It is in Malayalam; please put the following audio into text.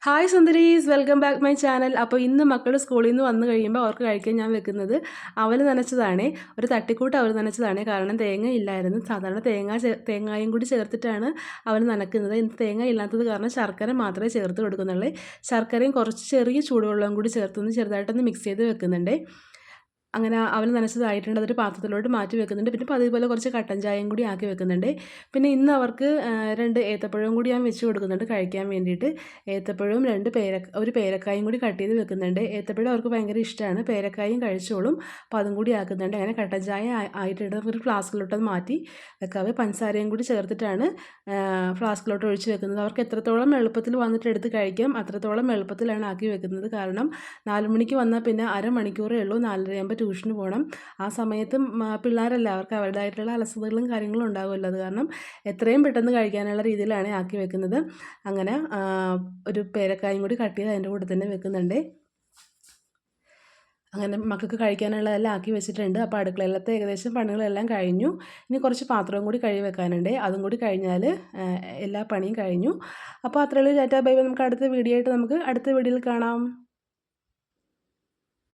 ഹായ് സുന്ദരീസ്, വെൽക്കം ബാക്ക് മൈ ചാനൽ. അപ്പോൾ ഇന്ന് മക്കൾ സ്കൂളിൽ നിന്ന് വന്നു കഴിയുമ്പോൾ അവർക്ക് കഴിക്കാൻ ഞാൻ വെക്കുന്നത് അവൽ നനച്ചതാണേ. ഒരു തട്ടിക്കൂട്ട് അവൽ നനച്ചതാണേ. കാരണം തേങ്ങ ഇല്ലായിരുന്നു. സാധാരണ തേങ്ങായും കൂടി ചേർത്തിട്ടാണ് അവൽ നനക്കുന്നത്. ഇന്ന് തേങ്ങ ഇല്ലാത്തത് കാരണം ശർക്കര മാത്രമേ ചേർത്ത് കൊടുക്കുന്നുള്ളൂ. ശർക്കരയും കുറച്ച് ചെറിയ ചൂടുവെള്ളവും കൂടി ചേർത്തൊന്ന് ചെറുതായിട്ടൊന്ന് മിക്സ് ചെയ്ത് വെക്കുന്നുണ്ട്. അങ്ങനെ അവൽ നനച്ചതായിട്ടുണ്ട്. അതൊരു പാത്രത്തിലോട്ട് മാറ്റി വെക്കുന്നുണ്ട്. പിന്നെ അതുപോലെ കുറച്ച് കട്ടൻ ചായയും കൂടി ആക്കി വെക്കുന്നുണ്ട്. പിന്നെ ഇന്ന് അവർക്ക് 2 ഏത്തപ്പഴവും കൂടി ഞാൻ വെച്ച് കൊടുക്കുന്നുണ്ട് കഴിക്കാൻ വേണ്ടിയിട്ട്. ഏത്തപ്പഴവും ഒരു പേരക്കായും കൂടി കട്ട് ചെയ്ത് വെക്കുന്നുണ്ട്. ഏത്തപ്പഴം അവർക്ക് ഭയങ്കര ഇഷ്ടമാണ്. പേരക്കായും കഴിച്ചോളും. അപ്പോൾ അതും കൂടി ആക്കുന്നുണ്ട്. അങ്ങനെ കട്ടൻ ചായ ആയിട്ടുണ്ട്. ഒരു ഫ്ലാസ്കിലോട്ട് അത് മാറ്റി വെക്കാവേ. പഞ്ചസാരയും കൂടി ചേർത്തിട്ടാണ് ഫ്ലാസ്കിലോട്ട് ഒഴിച്ച് വെക്കുന്നത്. അവർക്ക് എത്രത്തോളം എളുപ്പത്തിൽ വന്നിട്ട് എടുത്ത് കഴിക്കാം അത്രത്തോളം എളുപ്പത്തിലാണ് ആക്കി വെക്കുന്നത്. കാരണം 4 മണിക്ക് വന്നാൽ പിന്നെ അരമണിക്കൂറേ ഉള്ളൂ. 4:30 ട്യൂഷന് പോകണം. ആ സമയത്തും പിള്ളേരല്ല, അവർക്ക് അവരുടേതായിട്ടുള്ള അലസതകളും കാര്യങ്ങളും ഉണ്ടാകുമല്ലോ. അത് കാരണം എത്രയും പെട്ടെന്ന് കഴിക്കാനുള്ള രീതിയിലാണ് ആക്കി വെക്കുന്നത്. അങ്ങനെ ഒരു പേരക്കായും കൂടി കട്ട് ചെയ്ത് അതിൻ്റെ കൂടെ തന്നെ വെക്കുന്നുണ്ട്. അങ്ങനെ മക്കൾക്ക് കഴിക്കാനുള്ളതെല്ലാം ആക്കി വെച്ചിട്ടുണ്ട്. അപ്പോൾ അടുക്കളയിലത്തെ ഏകദേശം പണികളെല്ലാം കഴിഞ്ഞു. ഇനി കുറച്ച് പാത്രവും കൂടി കഴുകി വെക്കാനുണ്ട്. അതും കൂടി കഴിഞ്ഞാൽ എല്ലാ പണിയും കഴിഞ്ഞു. അപ്പോൾ അത്രയുള്ളൂ. Tata bye bye. നമുക്ക് അടുത്ത വീഡിയോ ആയിട്ട് അടുത്ത വീഡിയോയിൽ കാണാം.